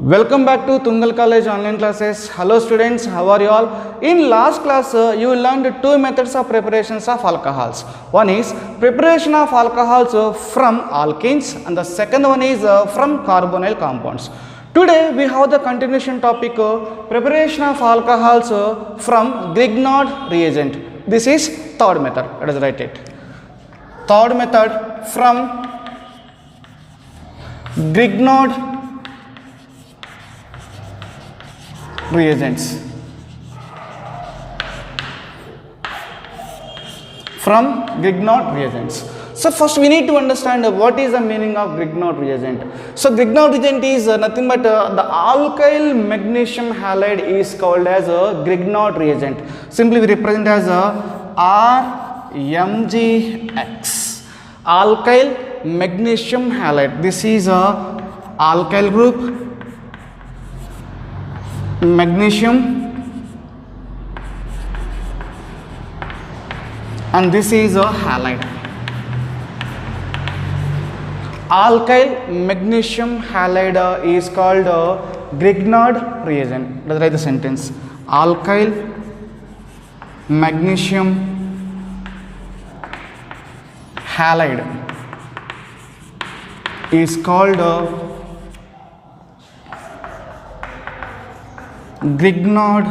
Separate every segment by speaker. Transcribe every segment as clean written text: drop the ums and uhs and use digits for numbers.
Speaker 1: Welcome back to Tungal College online classes. Hello students, how are you all? In last class, you learned two methods of preparations of alcohols. One is preparation of alcohols from alkenes and the second one is from carbonyl compounds. Today we have the continuation topic preparation of alcohols from Grignard reagent. This is third method. Let us write it. Third method from Grignard reagents. From Grignard reagents. So first we need to understand what is the meaning of Grignard reagent. So Grignard reagent is nothing but the alkyl magnesium halide is called as a Grignard reagent. Simply we represent as RMgX. Alkyl magnesium halide. This is a alkyl group. Magnesium and this is a halide. Alkyl magnesium halide is called Grignard reagent. Let's write the sentence. Alkyl magnesium halide is called Grignard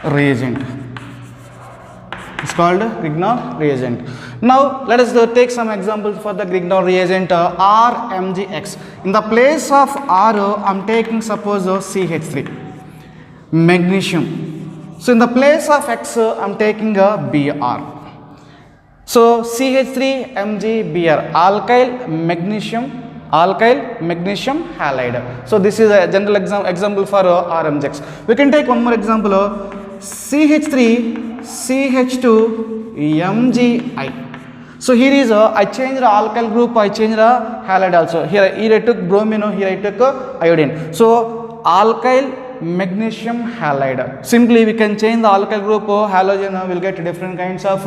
Speaker 1: reagent. It's called Grignard reagent. Now let us take some examples for the Grignard reagent RMgX. In the place of R, I am taking suppose CH3 magnesium. So in the place of X, I am taking a Br. So CH3 MgBr, alkyl magnesium halide. So this is a general example for RMgX. We can take one more example CH3 CH2 Mgi. So here is I changed the alkyl group, I changed the halide also. Here I took bromine, here I took iodine. So alkyl magnesium halide. Simply we can change the alkyl group, halogen will get different kinds of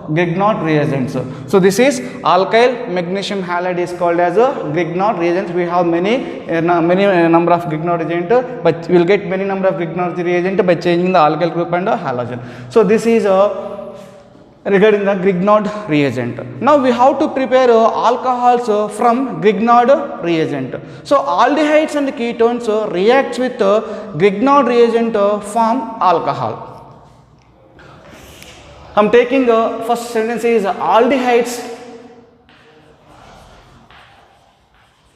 Speaker 1: Grignard reagents. So this is alkyl magnesium halide is called as a Grignard reagents. We have many number of Grignard reagent, but we will get many number of Grignard reagent by changing the alkyl group and halogen. So this is regarding the Grignard reagent. Now we have to prepare alcohols from Grignard reagent. So aldehydes and ketones react with Grignard reagent form alcohol. I am taking first sentence is aldehydes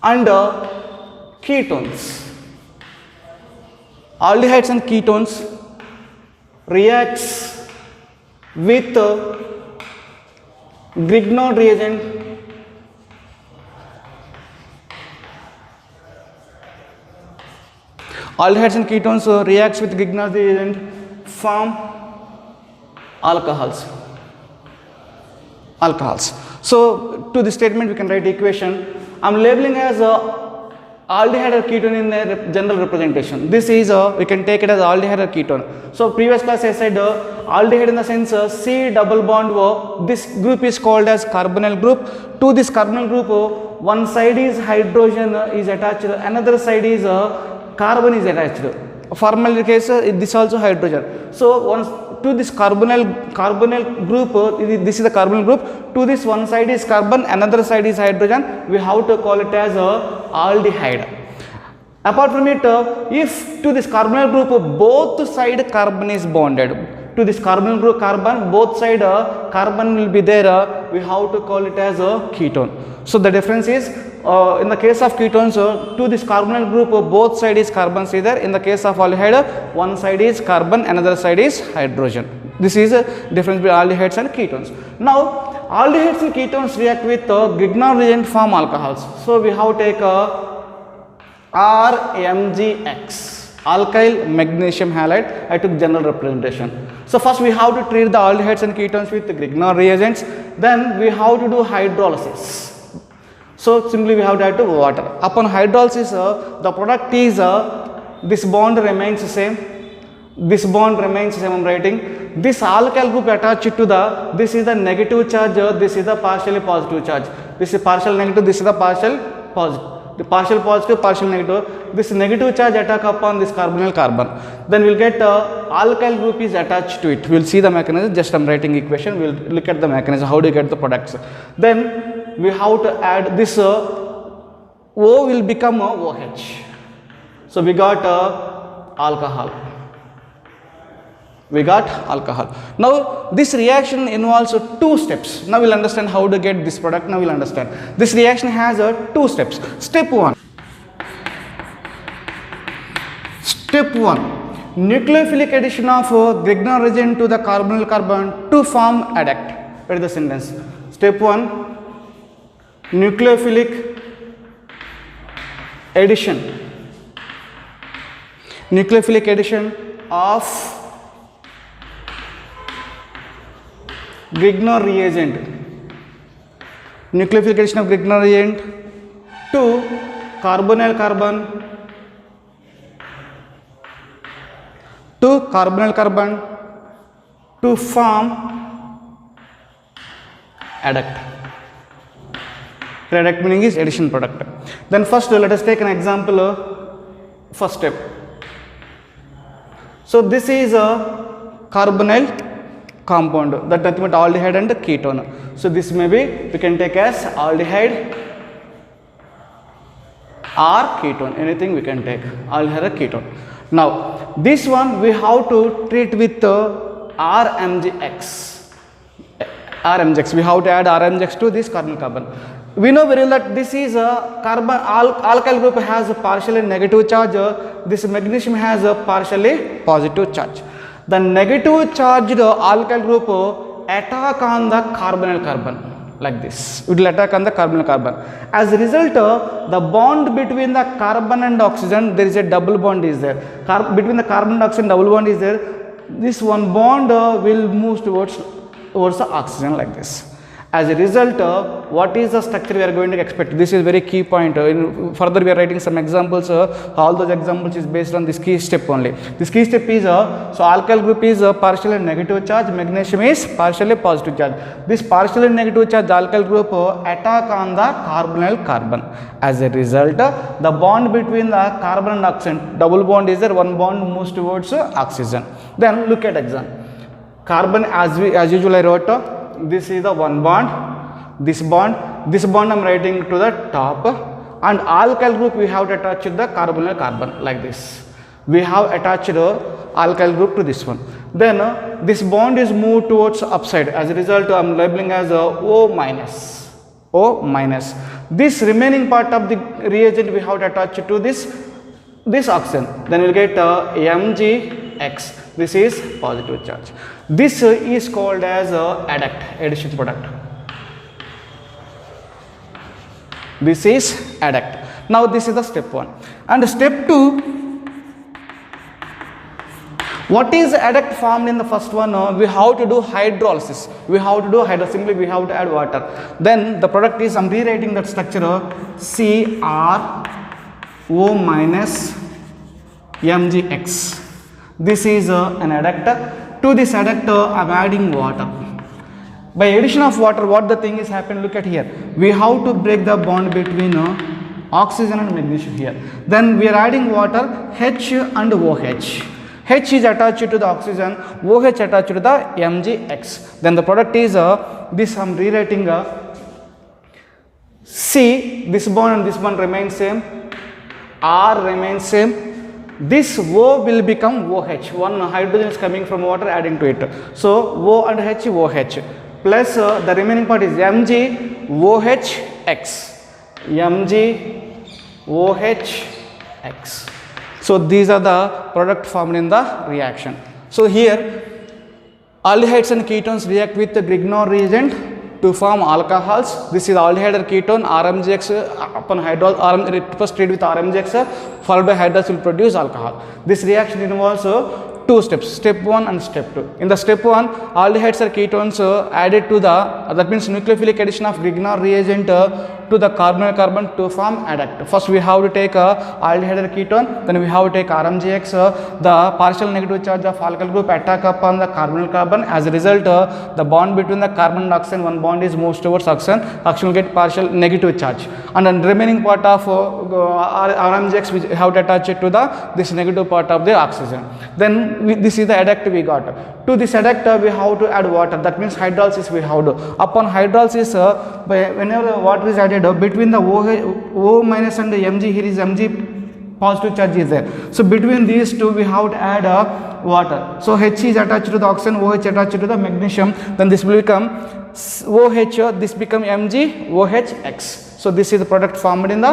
Speaker 1: and ketones. Aldehydes and ketones reacts with Grignard reagent aldehydes and ketones reacts with Grignard reagent form alcohols. So to this statement we can write equation. I am labeling as aldehyde or ketone in the general representation. This is we can take it as aldehyde or ketone. So previous class I said aldehyde in the sense C double bond O. This group is called as carbonyl group. To this carbonyl group one side is hydrogen is attached, another side is carbon is attached. Formal case this also hydrogen. So once to this carbonyl group, this is the carbonyl group. To this one side is carbon, another side is hydrogen. We have to call it as aldehyde. Apart from it, if to this carbonyl group both side carbon is bonded, to this carbonyl group carbon, both side carbon will be there, we have to call it as a ketone. So the difference is in the case of ketones, to this carbonyl group both side is carbons either. In the case of aldehyde, one side is carbon, another side is hydrogen. This is a difference between aldehydes and ketones. Now aldehydes and ketones react with Grignard reagent form alcohols. So we have to take RMgX, alkyl magnesium halide. I took general representation. So first we have to treat the aldehydes and ketones with the Grignard reagents. Then we have to do hydrolysis. So simply we have to add to water. Upon hydrolysis, the product is this bond remains the same. This bond remains the same. I am writing this alkyl group attached to the, this is the negative charge, this is the partially positive charge. This is partial negative, this is the partial positive. the partial positive, partial negative. This negative charge attack upon this carbonyl carbon. Then we'll get alkyl group is attached to it. We'll see the mechanism. Just I'm writing equation. We'll look at the mechanism. How do you get the products? Then we have to add this O will become a OH. So we got alcohol. We got alcohol. Now this reaction involves two steps. Now we'll understand how to get this product. Now we'll understand. This reaction has two steps. Step 1. Step 1. Nucleophilic addition of Grignard reagent to the carbonyl carbon to form adduct. Read the sentence. Step 1. Nucleophilic addition. Nucleophilic addition of Grignard reagent. Nucleophilic addition of Grignard reagent to carbonyl carbon to form adduct. Adduct meaning is addition product. Then first let us take an example. First step. So this is a carbonyl compound, that nothing but aldehyde and ketone. So this may be, we can take as aldehyde or ketone, anything we can take, aldehyde or ketone. Now this one we have to treat with RMGX. We have to add RMGX to this carbonyl carbon. We know very well that this is a carbon alkyl group has a partially negative charge. This magnesium has a partially positive charge. The negative charged alkyl group attack on the carbonyl carbon like this. It will attack on the carbonyl carbon. As a result, the bond between the carbon and oxygen, there is a double bond is there. Between the carbon and oxygen, double bond is there. This one bond will move towards the oxygen like this. As a result, what is the structure we are going to expect? This is very key point. Further we are writing some examples. All those examples is based on this key step only. This key step is, so alkyl group is partially negative charge, magnesium is partially positive charge. This partially negative charge alkyl group attack on the carbonyl carbon. As a result, the bond between the carbon and oxygen, double bond is there, one bond moves towards oxygen. Then look at example. Carbon as usual I wrote. This is the one bond, this bond I am writing to the top, and alkyl group we have to attach the carbonyl carbon like this. We have attached alkyl group to this one. Then this bond is moved towards upside. As a result, I am labeling as O minus. O minus. This remaining part of the reagent we have to attach to this oxygen. Then we will get MgX. This is positive charge. This is called as adduct, addition product. This is adduct. Now this is the step 1. And step 2, what is adduct formed in the first one? We have to do hydrolysis. We have to do simply we have to add water. Then the product is, I am rewriting that structure CrO minus MgX. This is an adduct. To this adduct, I am adding water. By addition of water, what the thing is happened, look at here. We have to break the bond between oxygen and magnesium here. Then we are adding water, H and OH. H is attached to the oxygen, OH attached to the MgX. Then the product is this I am rewriting C, this bond and this bond remain same, R remains same. This O will become OH. One hydrogen is coming from water adding to it. So O and H, OH. Plus the remaining part is MgOHX. MgOHX. So these are the product formed in the reaction. So here aldehydes and ketones react with the Grignard reagent to form alcohols. This is aldehyde or ketone, RMGX upon hydrol, it was treated with RMGX followed by hydrolysis will produce alcohol. This reaction involves two steps, step 1 and step 2. In the step 1, aldehydes or ketones added to the, that means nucleophilic addition of Grignard reagent to the carbonyl carbon to form adduct. First we have to take aldehyde ketone, then we have to take RMGX, the partial negative charge of alkyl group attack upon the carbonyl carbon. As a result, the bond between the carbon and oxygen, one bond is moves towards oxygen, oxygen will get partial negative charge, and the remaining part of RMGX we have to attach it to this negative part of the oxygen. Then this is the adduct we got. To this adduct we have to add water, that means hydrolysis we have to. Upon hydrolysis, whenever the water is added, between the O minus and the Mg, here is Mg positive charge is there. So between these two we have to add water. So H is attached to the oxygen, OH attached to the magnesium, then this will become OH, this become Mg OHX. So this is the product formed in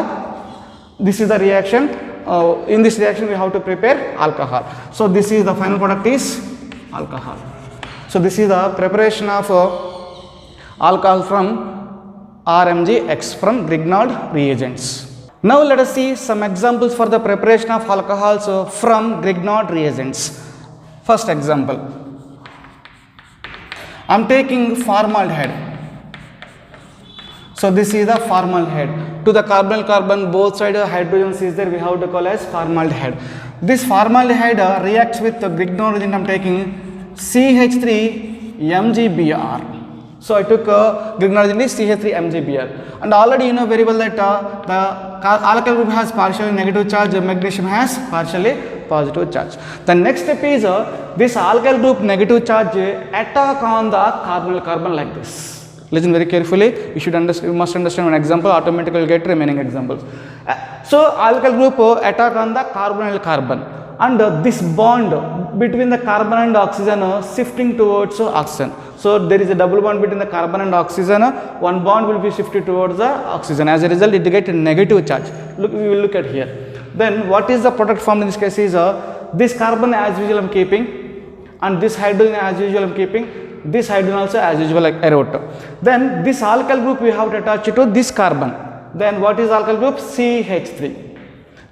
Speaker 1: this is the reaction. In this reaction we have to prepare alcohol. So this is the final product is alcohol. So this is the preparation of alcohol from RMGX, from Grignard reagents. Now let us see some examples for the preparation of alcohols from Grignard reagents. First example, I am taking formaldehyde. So this is the formaldehyde. To the carbonyl carbon, both sides hydrogens is there, we have to call as formaldehyde. This formaldehyde reacts with the Grignard reagent. I am taking CH3 MgBr. So I took Grignard reagent is CH3 MgBr, and already you know very well that the alkyl group has partially negative charge, magnesium has partially positive charge. The next step is this alkyl group negative charge attack on the carbonyl carbon like this. Listen very carefully, you must understand one example, automatically you will get remaining examples. So alkyl group attack on the carbonyl carbon, and this bond between the carbon and oxygen shifting towards oxygen. So there is a double bond between the carbon and oxygen, one bond will be shifted towards the oxygen. As a result, it gets a negative charge. Look, we will look at here. Then what is the product formed in this case is this carbon as usual I am keeping, and this hydrogen as usual I am keeping. This hydrogen also as usual like wrote. Then this alkyl group we have to attach it to this carbon. Then what is alkyl group? CH3.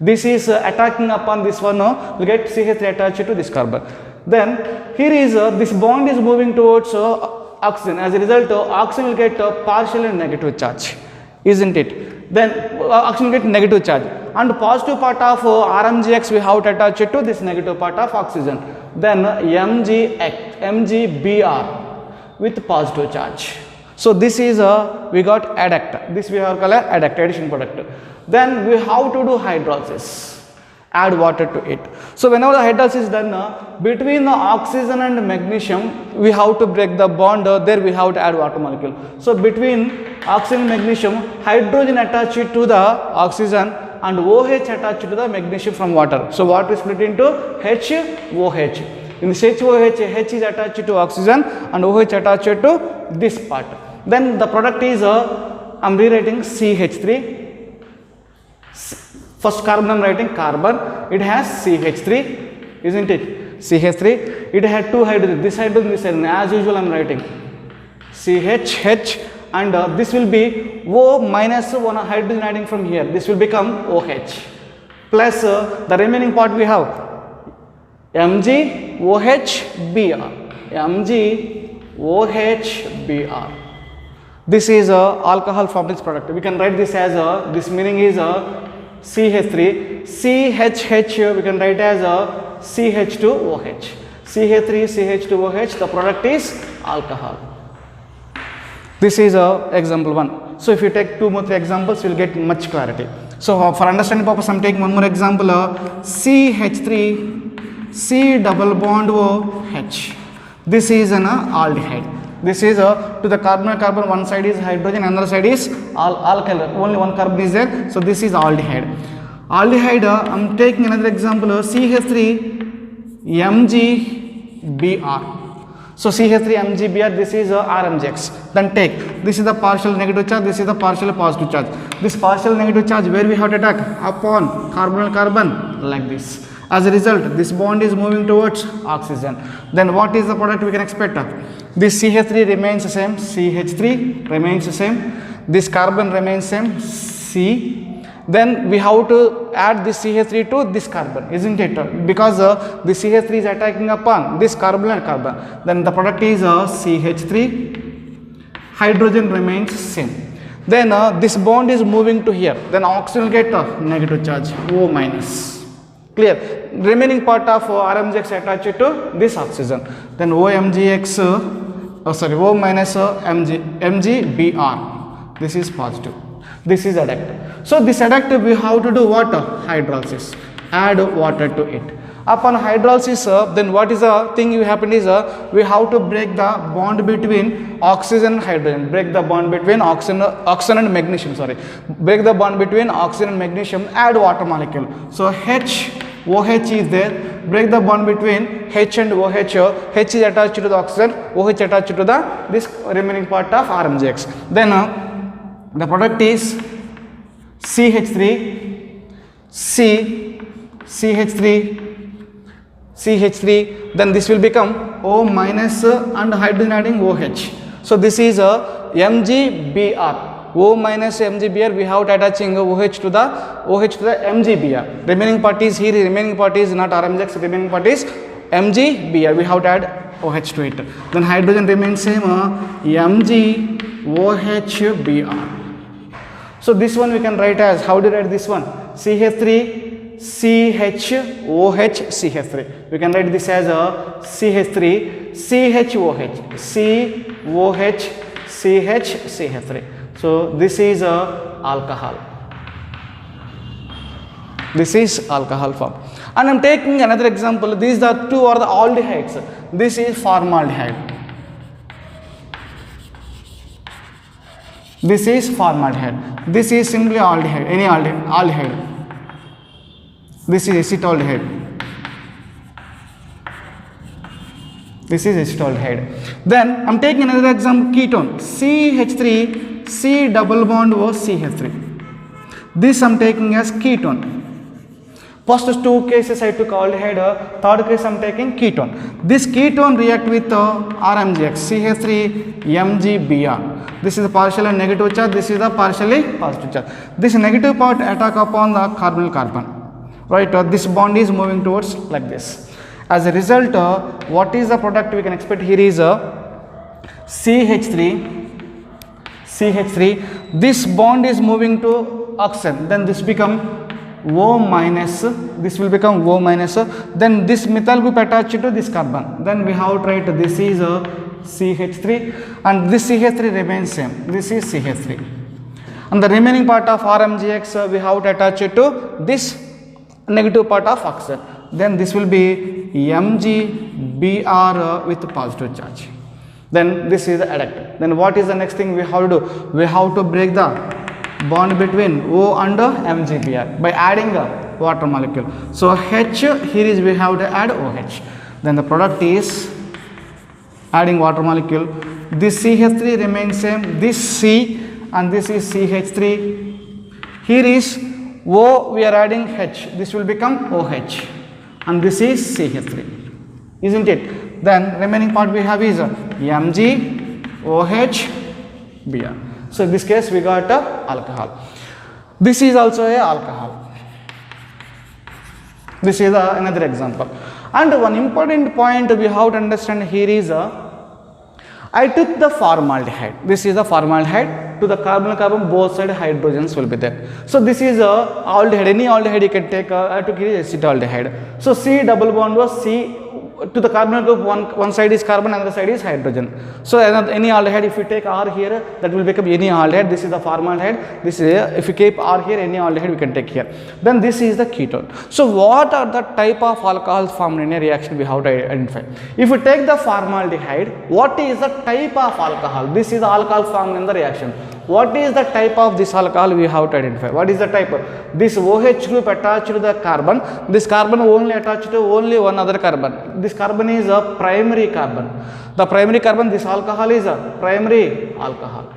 Speaker 1: This is attacking upon this one, we get CH3 attached to this carbon. Then here is this bond is moving towards oxygen. As a result, oxygen will get partially negative charge, isn't it? Then oxygen will get negative charge, and positive part of RMGX we have to attach it to this negative part of oxygen. Then MgBr with positive charge. So this is we got adduct. This we have called adduct, addition product. Then we have to do hydrolysis, add water to it. So whenever the hydrolysis is done, between the oxygen and magnesium we have to break the bond, there we have to add water molecule. So between oxygen and magnesium, hydrogen attached to the oxygen and OH attached to the magnesium from water. So water is split into HOH. In this HOH, H is attached to oxygen and OH attached to this part. Then the product is, I am rewriting CH3. First carbon I am writing carbon, it has CH3, isn't it? CH3, it had two hydrogen, this hydrogen, as usual I am writing CH, and this will be O minus one hydrogen adding from here, this will become OH, plus the remaining part we have MgOHBr, MgOHBr. This is alcohol from this product. We can write this as this meaning is CH3, CHH we can write as CH2OH, CH3, CH2OH, the product is alcohol. This is example 1. So if you take 2 more 3 examples, you will get much clarity. So for understanding purpose, I am taking one more example, CH3, C double bond OH. This is an aldehyde. This is to the carbonyl carbon, one side is hydrogen, another side is alkyl, only one carbon is there. So this is aldehyde. Aldehyde, I am taking another example, CH3 MgBr. So CH3 MgBr, this is RMGX. Then take, this is the partial negative charge, this is the partial positive charge. This partial negative charge where we have to attack upon carbonyl carbon like this. As a result, this bond is moving towards oxygen. Then what is the product we can expect? This CH3 remains the same, CH3 remains the same, this carbon remains same, C. Then we have to add this CH3 to this carbon, isn't it? Because the CH3 is attacking upon this carbonyl carbon. Then the product is CH3, hydrogen remains same. Then this bond is moving to here. Then oxygen will get negative charge, O minus. Clear? Remaining part of RMGX attached to this oxygen. Then OMGX, O minus MgBr. This is positive. This is adduct. So this adduct we have to do what? Hydrolysis. Add water to it. Upon hydrolysis, then what is the thing you happen is we have to break the bond between oxygen and hydrogen. Break the bond between oxygen and magnesium. Sorry, break the bond between oxygen and magnesium. Add water molecule. So OH is there. Break the bond between H and OH. H is attached to the oxygen. OH attached to the this remaining part of RMGX. Then the product is CH3, CH3, then this will become O minus and hydrogen adding OH. So this is a MgBr. O minus MgBr, we have to attaching OH to the MgBr. Remaining part is here, remaining part is not RMGX, remaining part is MgBr. We have to add OH to it. Then hydrogen remains same, MgOHBr. So this one we can write as, how do you write this one? CH3, CHOH, CH3. We can write this as a CH3, CHOH, COH, CH, CH3. So this is a alcohol. This is alcohol form. And I am taking another example. These are two are the aldehydes. This is formaldehyde. This is formaldehyde. This is simply aldehyde, any aldehyde. This is acetaldehyde. This is acetaldehyde. Then I am taking another example, ketone. CH3, C double bond O CH3. This I am taking as ketone. First two cases I took aldehyde, third case I am taking ketone. This ketone react with RMGX, CH3, MgBr. This is the partially negative charge, this is the partially positive charge. This negative part attack upon the carbonyl carbon. Right, this bond is moving towards like this. As a result, what is the product we can expect here is CH3. This bond is moving to oxygen. Then this become O minus. This will become O minus. Then this methyl group attached to this carbon. Then we have to write this is CH3 and this CH3 remains same. This is CH3. And the remaining part of RMGX we have to attach it to this negative part of oxygen. Then this will be MgBr with positive charge. Then this is the adduct. Then what is the next thing we have to do? We have to break the bond between O and MgBr by adding a water molecule. So H here is we have to add OH. Then the product is adding water molecule. This CH3 remains same. This C and this is CH3. Here is O, we are adding H. This will become OH. And this is CH3. Isn't it? Then remaining part we have is MgOH, Br. So in this case we got alcohol. This is also a alcohol. This is another example. And one important point we have to understand here is I took the formaldehyde. This is the formaldehyde. To the carbon both side hydrogens will be there. So this is aldehyde. Any aldehyde you can take. I took here acetaldehyde. So C double bond was C. To the carbonyl group, one side is carbon, another side is hydrogen. So any aldehyde, if you take R here, that will become any aldehyde. This is the formaldehyde. This is if you keep R here, any aldehyde we can take here. Then this is the ketone. So what are the type of alcohols formed in a reaction we have to identify? If you take the formaldehyde, what is the type of alcohol? This is the alcohol formed in the reaction. What is the type of this alcohol we have to identify? What is the type? This OH group attached to the carbon. This carbon only attached to only one other carbon. This carbon is a primary carbon. The primary carbon, this alcohol is a primary alcohol.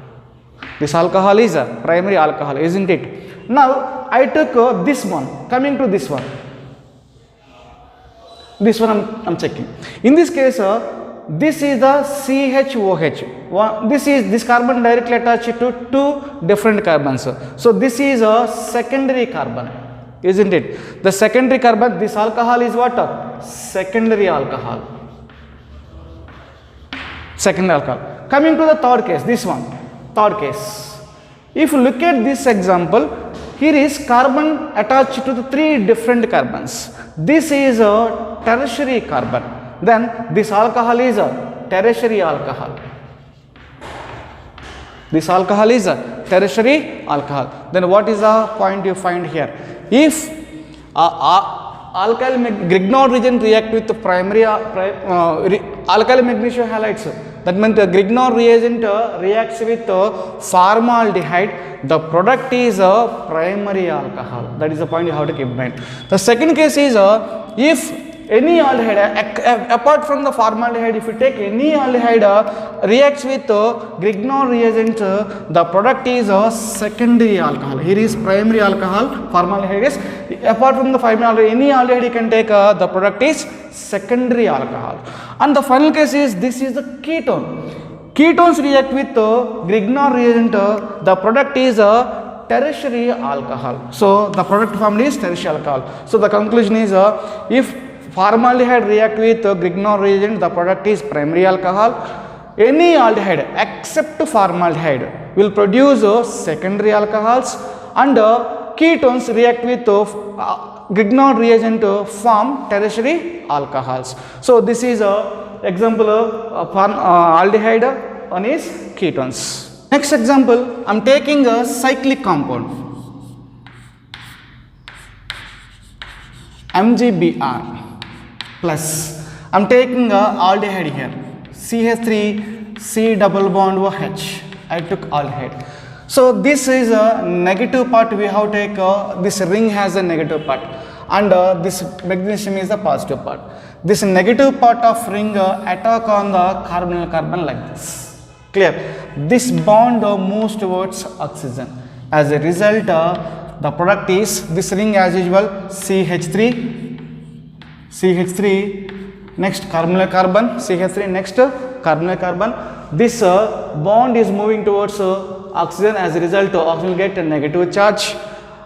Speaker 1: This alcohol is a primary alcohol, isn't it? Now I took this one. Coming to this one. This one I'm checking. In this case, this is the CHOH. This carbon directly attached to two different carbons. So this is a secondary carbon, isn't it? The secondary carbon, this alcohol is what? Secondary alcohol. Secondary alcohol. Coming to the third case, this one. Third case. If you look at this example, here is carbon attached to the 3 different carbons. This is a tertiary carbon. Then this alcohol is a tertiary alcohol. This alcohol is a tertiary alcohol. Then what is the point you find here? If alkyl Grignard reagent react with the primary alkyl magnesium halides, that means the Grignard reagent reacts with formaldehyde, the product is a primary alcohol. That is the point you have to keep in mind. The second case is if any aldehyde apart from the formaldehyde, if you take any aldehyde reacts with Grignard reagent, the product is a secondary alcohol. Here is primary alcohol, formaldehyde is apart from the formaldehyde, any aldehyde you can take, the product is secondary alcohol. And the final case is this is the ketone. Ketones react with Grignard reagent, the product is a tertiary alcohol. So the product family is tertiary alcohol. So the conclusion is if formaldehyde react with Grignard reagent, the product is primary alcohol. Any aldehyde except formaldehyde will produce secondary alcohols, and ketones react with Grignard reagent form tertiary alcohols. So this is a example of aldehyde, one is ketones. Next example, I am taking a cyclic compound MgBr plus, I am taking a aldehyde here, CH3 C double bond OH, I took aldehyde. So this is a negative part, we have to take this ring has a negative part, and this magnesium is the positive part. This negative part of ring attack on the carbonyl carbon like this. Clear? This bond moves towards oxygen. As a result, the product is this ring as usual CH3, next carbonyl carbon, CH3, next carbonyl carbon. This bond is moving towards oxygen. As a result, oxygen will get a negative charge,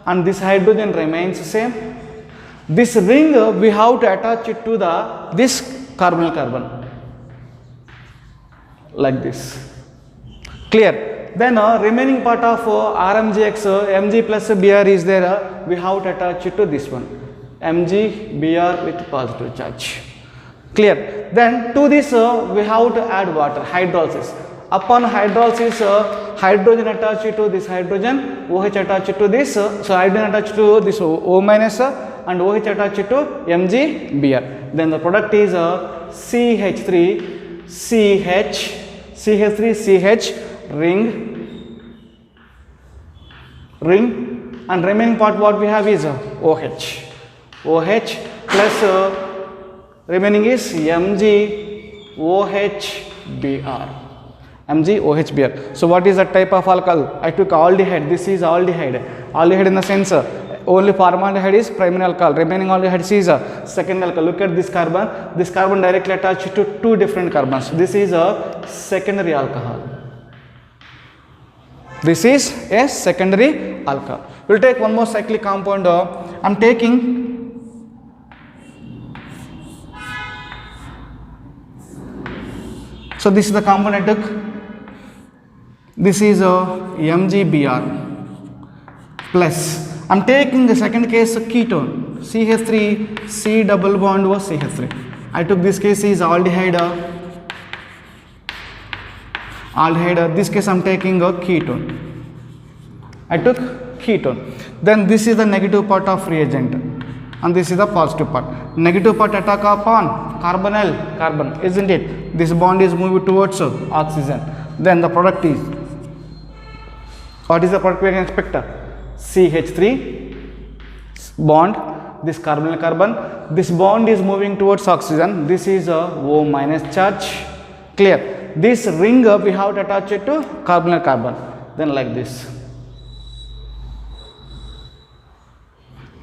Speaker 1: and this hydrogen remains same. This ring we have to attach it to this carbonyl carbon like this. Clear? Then remaining part of RMGX Mg plus Br is there, we have to attach it to this one, MgBr with positive charge. Clear? Then to this we have to add water, hydrolysis. Upon hydrolysis, hydrogen attached to this hydrogen, OH attached to this, so hydrogen attached to this O minus and OH attached to MgBr. Then the product is CH3 CH ring, and remaining part what we have is OH plus remaining is MgOHBr. So what is the type of alcohol? I took aldehyde. This is aldehyde. Aldehyde in the sense only formaldehyde is primary alcohol. Remaining aldehyde is secondary alcohol. Look at this carbon. This carbon directly attached to 2 different carbons. This is a secondary alcohol. This is a secondary alcohol. We will take one more cyclic compound. I am taking so this is the compound I took. This is MgBr plus, I am taking the second case ketone CH3 C double bond O CH3. I took this case is aldehyde. This case I am taking a ketone. I took ketone. Then this is the negative part of reagent, and this is the positive part. Negative part attack upon carbonyl carbon, isn't it? This bond is moving towards oxygen. Then the product is, what is the product we can expect? CH3 bond, this carbonyl carbon. This bond is moving towards oxygen. This is a O minus charge. Clear? This ring we have to attach it to carbonyl carbon. Then like this.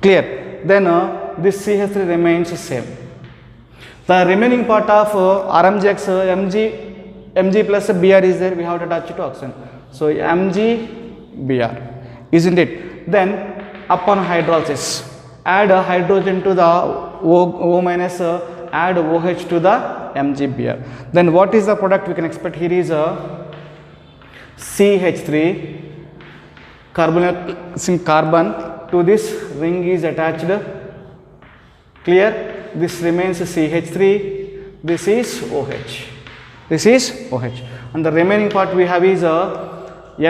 Speaker 1: Clear? Then this CH3 remains the same. The remaining part of RMGX Mg plus Br is there, we have to attach it to oxygen. So MgBr, isn't it? Then upon hydrolysis, add a hydrogen to the O minus, add OH to the MgBr. Then what is the product we can expect? Here is a CH3 carbon to this ring is attached. Clear? This remains CH3. This is OH. This is OH. And the remaining part we have is MgOH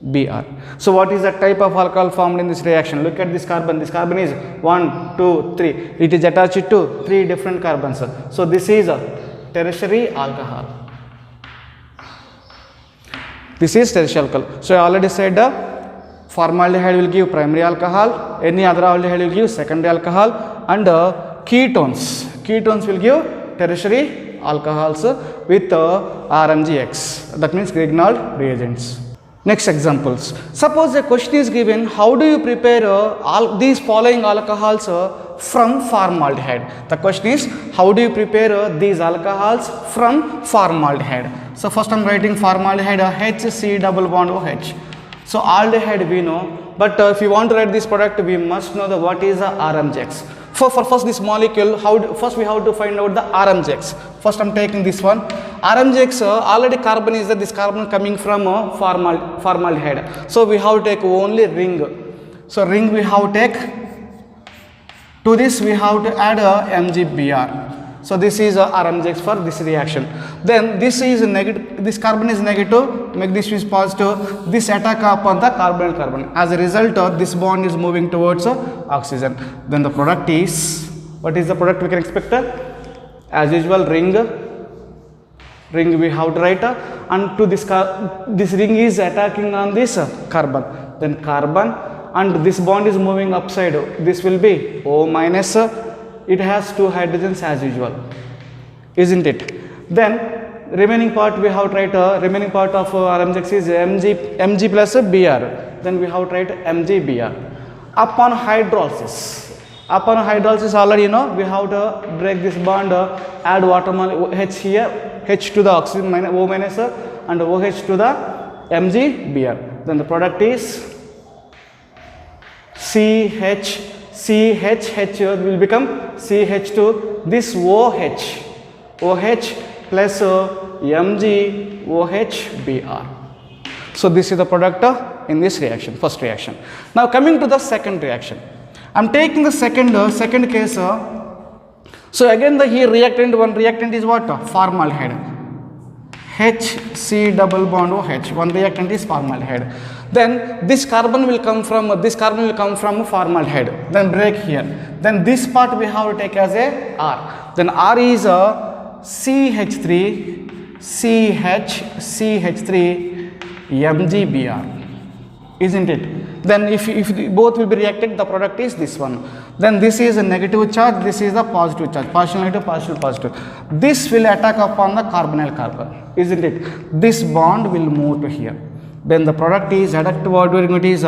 Speaker 1: Br. So what is the type of alcohol formed in this reaction? Look at this carbon. This carbon is 1, 2, 3. It is attached to 3 different carbons. So this is a tertiary alcohol. This is tertiary alcohol. So I already said formaldehyde will give primary alcohol, any other aldehyde will give secondary alcohol, and ketones will give tertiary alcohols with RMGX. That means Grignard reagents. Next examples. Suppose a question is given, how do you prepare all these following alcohols from formaldehyde? The question is, how do you prepare these alcohols from formaldehyde? So first I am writing formaldehyde HC double bond OH. So aldehyde we know, but if you want to write this product, we must know what is the RMGX. For first this molecule, first we have to find out the RMGX. First I am taking this one. RMGX already carbon is this carbon coming from formaldehyde. So we have to take only ring. So ring we have to take. To this we have to add MgBr. So this is RMGX for this reaction. Then this is negative. This carbon is negative. Make this is positive. This attack upon the carbon. As a result, this bond is moving towards oxygen. Then the product is, what is the product we can expect? As usual, ring we have to write, and to this ring is attacking on this carbon. Then carbon, and this bond is moving upside. This will be O minus. It has 2 hydrogens as usual, isn't it? Then remaining part we have to write, remaining part of RMGX is Mg plus Br. Then we have to write MgBr. Upon hydrolysis already we have to break this bond, add water molecule H here, H to the oxygen O minus and OH to the MgBr. Then the product is CH will become CH2, this OH plus MgOHBr. So this is the product in this reaction, first reaction. Now coming to the second reaction. I am taking the second case. So again here one reactant is what? Formaldehyde. HC double bond OH. One reactant is formaldehyde. Then this carbon will come from formaldehyde. Then break here. Then this part we have to take as a R. Then R is CH3 MgBr, isn't it? Then if both will be reacted, the product is this one. Then this is a negative charge, this is a positive charge, partial negative, partial positive. This will attack upon the carbonyl carbon, isn't it? This bond will move to here. Then the product is added to what during it is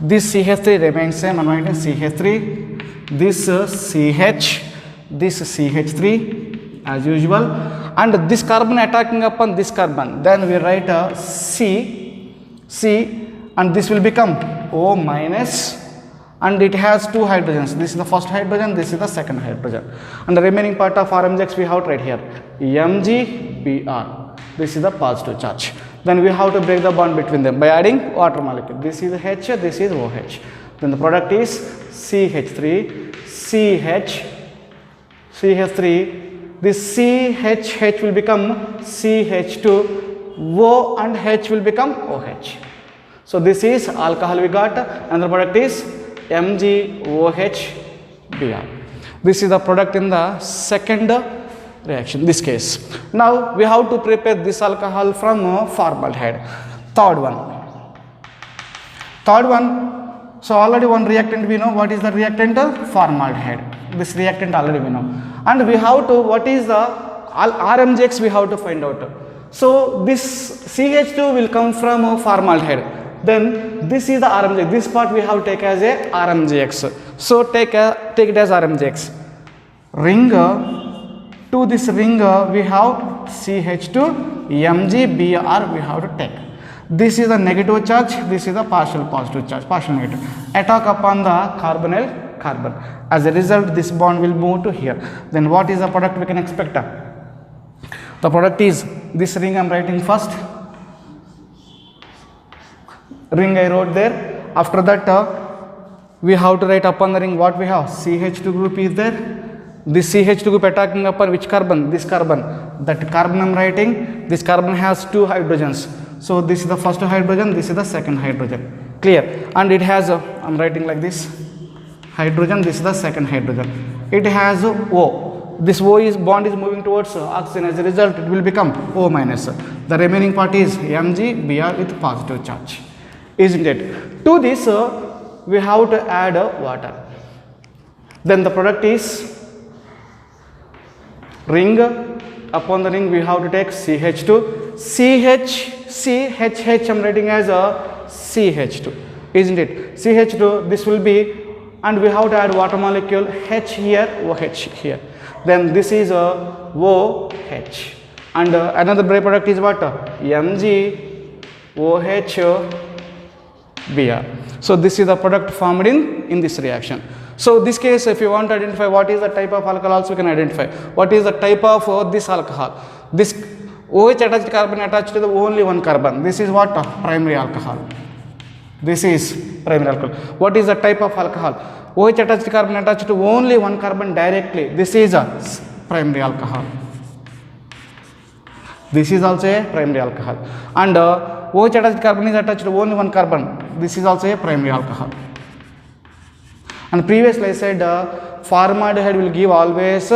Speaker 1: this CH3 remains same. I'm writing CH3, this CH, this CH3 as usual, and this carbon attacking upon this carbon. Then we write C, and this will become O minus, and it has 2 hydrogens. This is the first hydrogen, this is the second hydrogen. And the remaining part of RMGX we have to write here MgBr. This is the positive charge. Then we have to break the bond between them by adding water molecule. This is H, this is OH. Then the product is CH3, CH3. This CH will become CH2, O and H will become OH. So this is alcohol we got, and the product is MgOHBr. This is the product in the second reaction, this case. Now we have to prepare this alcohol from formaldehyde. Third one. So already one reactant we know. What is the reactant? Formaldehyde. This reactant already we know. And we have to, what is the RMGX we have to find out. So this CH2 will come from formaldehyde. Then this is the RMGX. This part we have to take as a RMGX. So take it as RMGX. Ring. To this ring we have CH2 MgBr we have to take. This is the negative charge, this is the partial positive charge, partial negative. Attack upon the carbonyl carbon. As a result, this bond will move to here. Then what is the product we can expect? The product is this ring. I'm writing first. Ring I wrote there. After that, we have to write upon the ring what we have. CH2 group is there. This CH2 group attacking upon which carbon? This carbon. That carbon I'm writing. This carbon has 2 hydrogens. So this is the first hydrogen. This is the second hydrogen. Clear? And it has I'm writing like this. Hydrogen. This is the second hydrogen. It has O. This O is bond is moving towards oxygen. As a result, it will become O minus. The remaining part is MgBr with positive charge. Isn't it? To this, we have to add water. Then the product is ring. Upon the ring, we have to take CH2. CH, I'm writing as a CH2. Isn't it? CH2, this will be, and we have to add water molecule H here, OH here. Then this is a OH. And another byproduct is what? MgOH So this is the product formed in this reaction. So this case, if you want to identify what is the type of alcohol, we can identify what is the type of this alcohol. This OH attached carbon attached to the only one carbon. This is what? Primary alcohol. This is primary alcohol. What is the type of alcohol? OH attached carbon attached to only one carbon directly. This is a primary alcohol. This is also a primary alcohol. And OH attached carbon is attached to only one carbon. This is also a primary alcohol. And previously I said formaldehyde will give always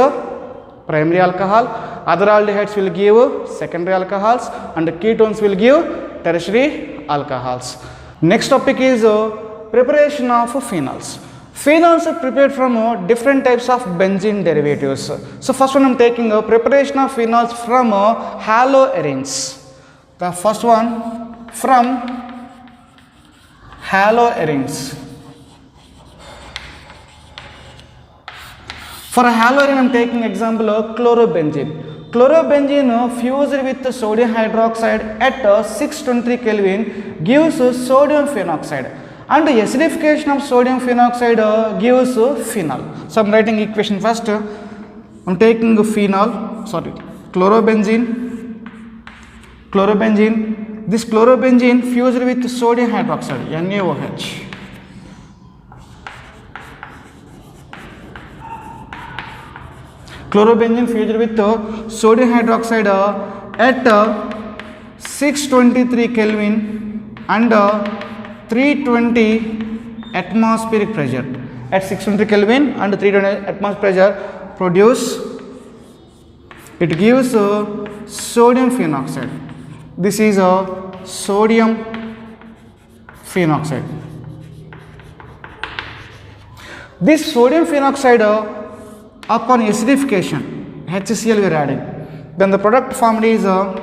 Speaker 1: primary alcohol. Other aldehydes will give secondary alcohols. And ketones will give tertiary alcohols. Next topic is preparation of phenols. Phenols are prepared from different types of benzene derivatives. So first one I am taking preparation of phenols from haloarenes. The first one from haloarenes. For a haloarene I am taking example of chlorobenzene. Chlorobenzene fused with sodium hydroxide at 623 Kelvin gives sodium phenoxide. And acidification of sodium phenoxide gives phenol. So I am writing equation first. I am taking chlorobenzene. This chlorobenzene fused with sodium hydroxide, NaOH. Chlorobenzene fused with sodium hydroxide at 623 Kelvin and 320 atmospheric pressure. At 620 Kelvin and 320 atmospheric pressure it gives sodium phenoxide. This is sodium phenoxide. This sodium phenoxide upon acidification, HCl we are adding. Then the product formed is OH.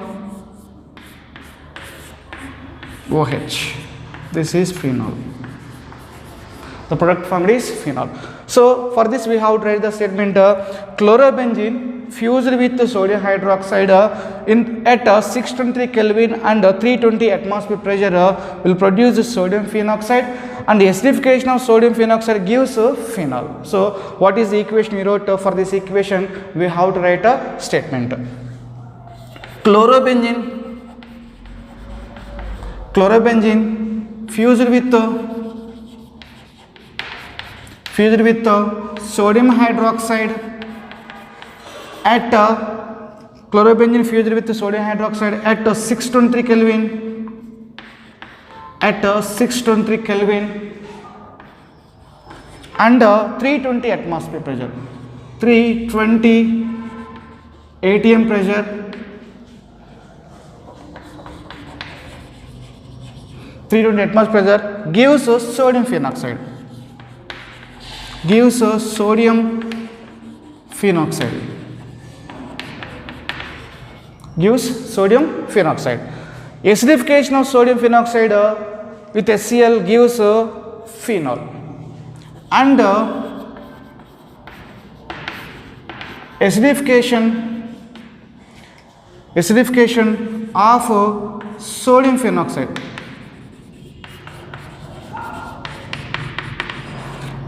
Speaker 1: This is phenol. The product formed is phenol. So for this we have to write the statement chlorobenzene fused with sodium hydroxide at 623 Kelvin and 320 atmosphere pressure will produce sodium phenoxide, and the acidification of sodium phenoxide gives phenol. So what is the equation we wrote? For this equation we have to write a statement. Chlorobenzene fused with sodium hydroxide at chlorobenzene fused with sodium hydroxide at 623 Kelvin and 320 atmosphere pressure, 320 atm pressure, 320 atmosphere pressure gives sodium phenoxide. Acidification of sodium phenoxide with HCl gives phenol, and acidification of sodium phenoxide.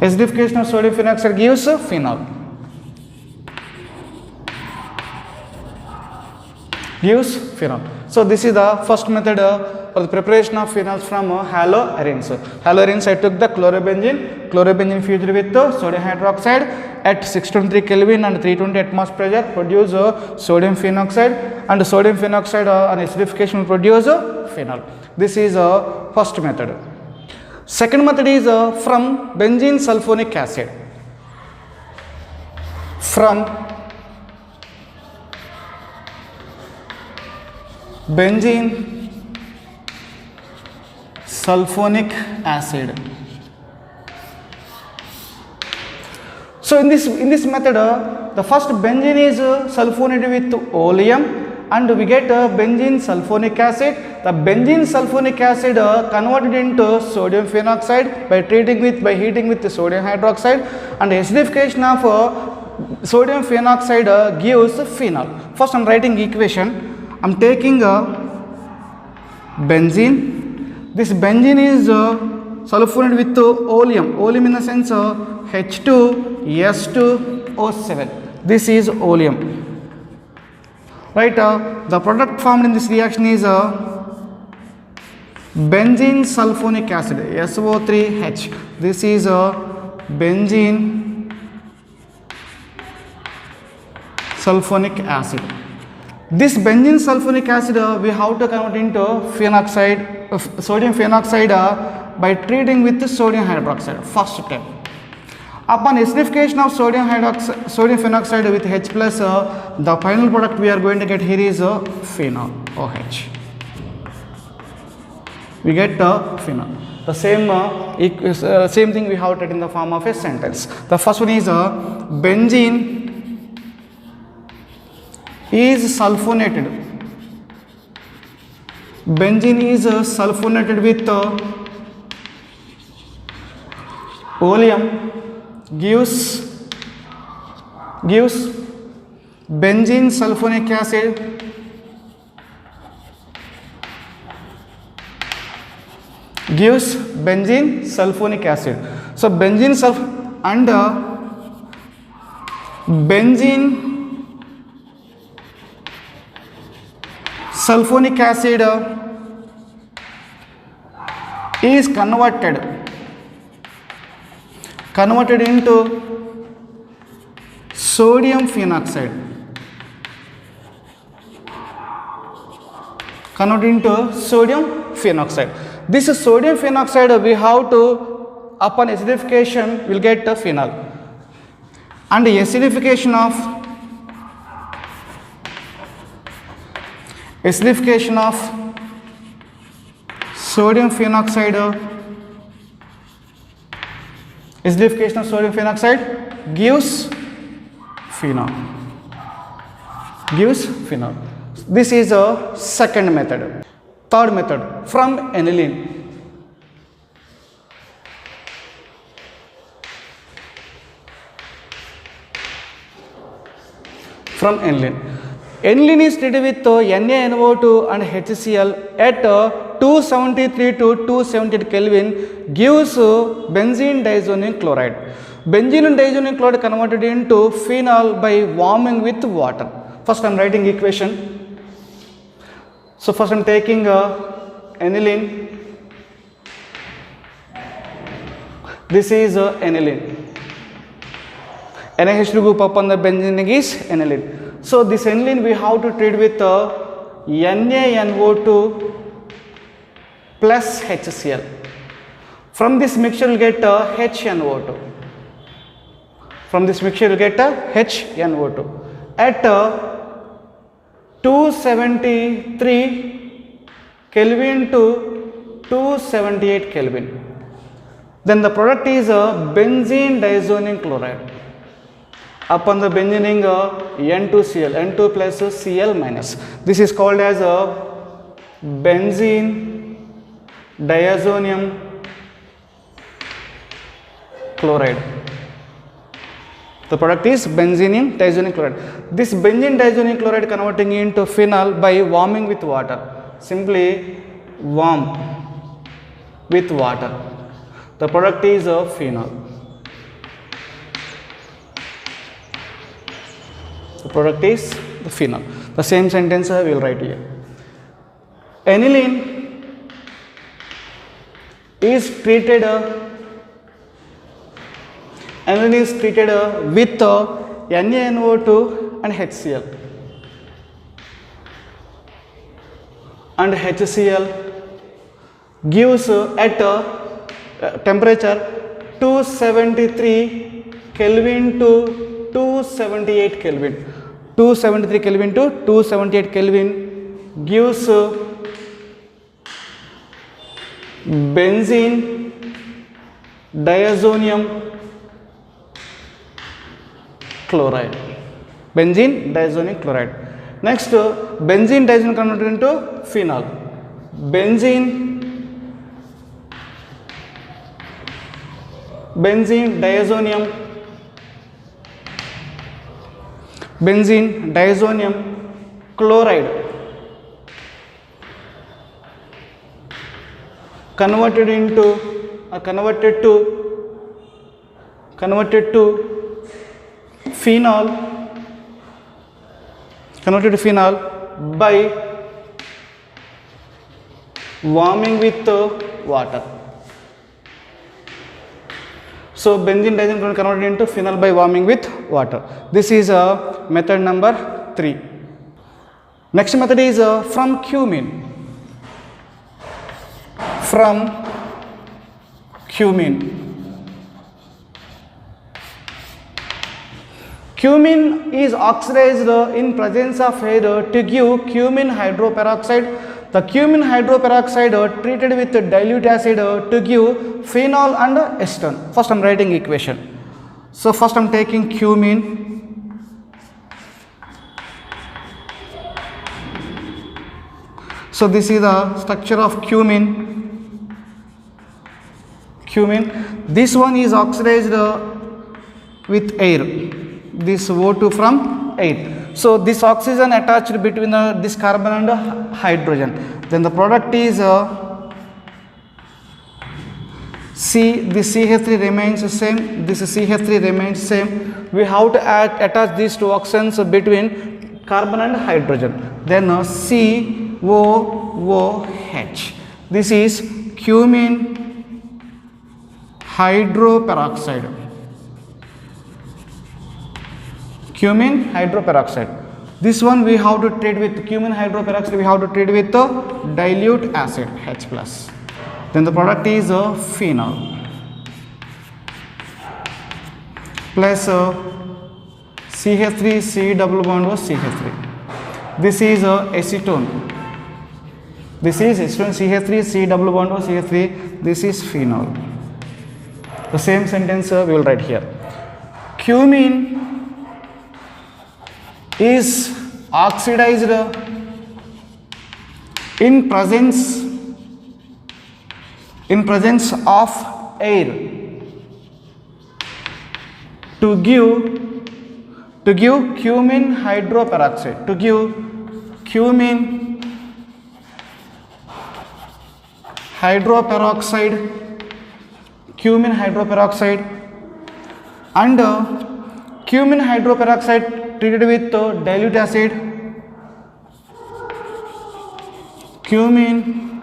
Speaker 1: Acidification of sodium phenoxide gives phenol. gives phenol. So this is the first method for the preparation of phenols from haloarenes. Haloarenes, I took the chlorobenzene. Chlorobenzene fused with sodium hydroxide at 623 Kelvin and 320 atmosphere pressure produce sodium phenoxide, and sodium phenoxide on acidification will produce phenol. This is first method. Second method is from benzene sulfonic acid. From benzene sulfonic acid. So in this method, the first benzene is sulfonated with oleum, and we get benzene sulfonic acid. The benzene sulfonic acid converted into sodium phenoxide by heating with the sodium hydroxide, and acidification of sodium phenoxide gives phenol. First I am writing equation. I am taking benzene. This benzene is sulfonated with oleum. Oleum in the sense H2S2O7. This is oleum. Right, the product formed in this reaction is benzene sulfonic acid, SO3H. This is benzene sulfonic acid. This benzene sulfonic acid we have to convert into phenoxide, sodium phenoxide by treating with sodium hydroxide. First step. Upon acidification of sodium phenoxide with H plus, the final product we are going to get here is phenol, OH. We get phenol. The same thing we have to in the form of a sentence. The first one is benzene is sulfonated. Benzene is sulfonated with oleum. Gives benzene sulfonic acid gives benzene sulfonic acid. So benzene sulfonic acid is converted into sodium phenoxide. This sodium phenoxide we have to, upon acidification, will get phenol. And acidification of sodium phenoxide. Acidification of sodium phenoxide gives phenol. This is a second method. Third method, from aniline. Aniline is treated with NaNO2 and HCl at 273 to 278 Kelvin gives benzene diazonium chloride. Benzene and diazonium chloride converted into phenol by warming with water. First I am writing equation. So first I am taking aniline. This is aniline. NaH2 group upon the benzene is aniline. So this aniline we have to treat with NaNO2 plus HCl. From this mixture you will get HNO2. At 273 Kelvin to 278 Kelvin. Then the product is benzene diazonium chloride. Upon the benzening N2Cl, N2 plus Cl minus. This is called as benzene diazonium chloride. The product is benzene diazonium chloride. This benzene diazonium chloride converting into phenol by warming with water. Simply warm with water. The product is phenol. The product is the phenol. The same sentence we will write here. Aniline is treated with NaNO2 and HCl. And HCl gives at temperature 273 Kelvin to 278 Kelvin. 273 Kelvin to 278 Kelvin gives benzene diazonium chloride. Benzene diazonium chloride. Next, benzene diazonium converted into phenol. Benzene diazonium chloride converted to phenol by warming with water. So benzene diazonium converted into phenol by warming with water. This is method number 3. Next method is from cumene. Cumene is oxidized in presence of air to give cumene hydroperoxide. The cumene hydroperoxide treated with dilute acid to give phenol and acetone. First I am writing equation. So first I am taking cumene. So this is the structure of cumene. This one is oxidized with air. This O2 from air. So this oxygen attached between this carbon and hydrogen. Then the product is this CH3 remains the same. This CH3 remains same. We have to attach these two oxygens between carbon and hydrogen. Then COOH. This is cumene hydroperoxide. This one we have to treat with cumene hydroperoxide. We have to treat with dilute acid H+. Then the product is phenol plus CH3 C double bond was CH3. This is acetone. This is acetone CH3 C double bond was CH3. This is phenol. The same sentence we will write here. Cumene is oxidized in presence of air to give cumene hydroperoxide. Cumene hydroperoxide and cumene hydroperoxide treated with dilute acid. Cumene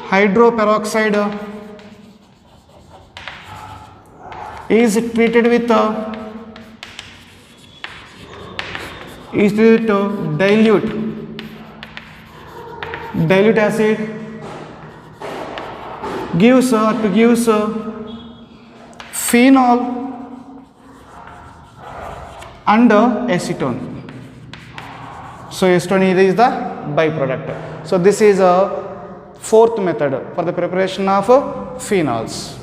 Speaker 1: hydroperoxide is treated with dilute acid gives phenol and acetone. So acetone is the byproduct. So this is a fourth method for the preparation of phenols.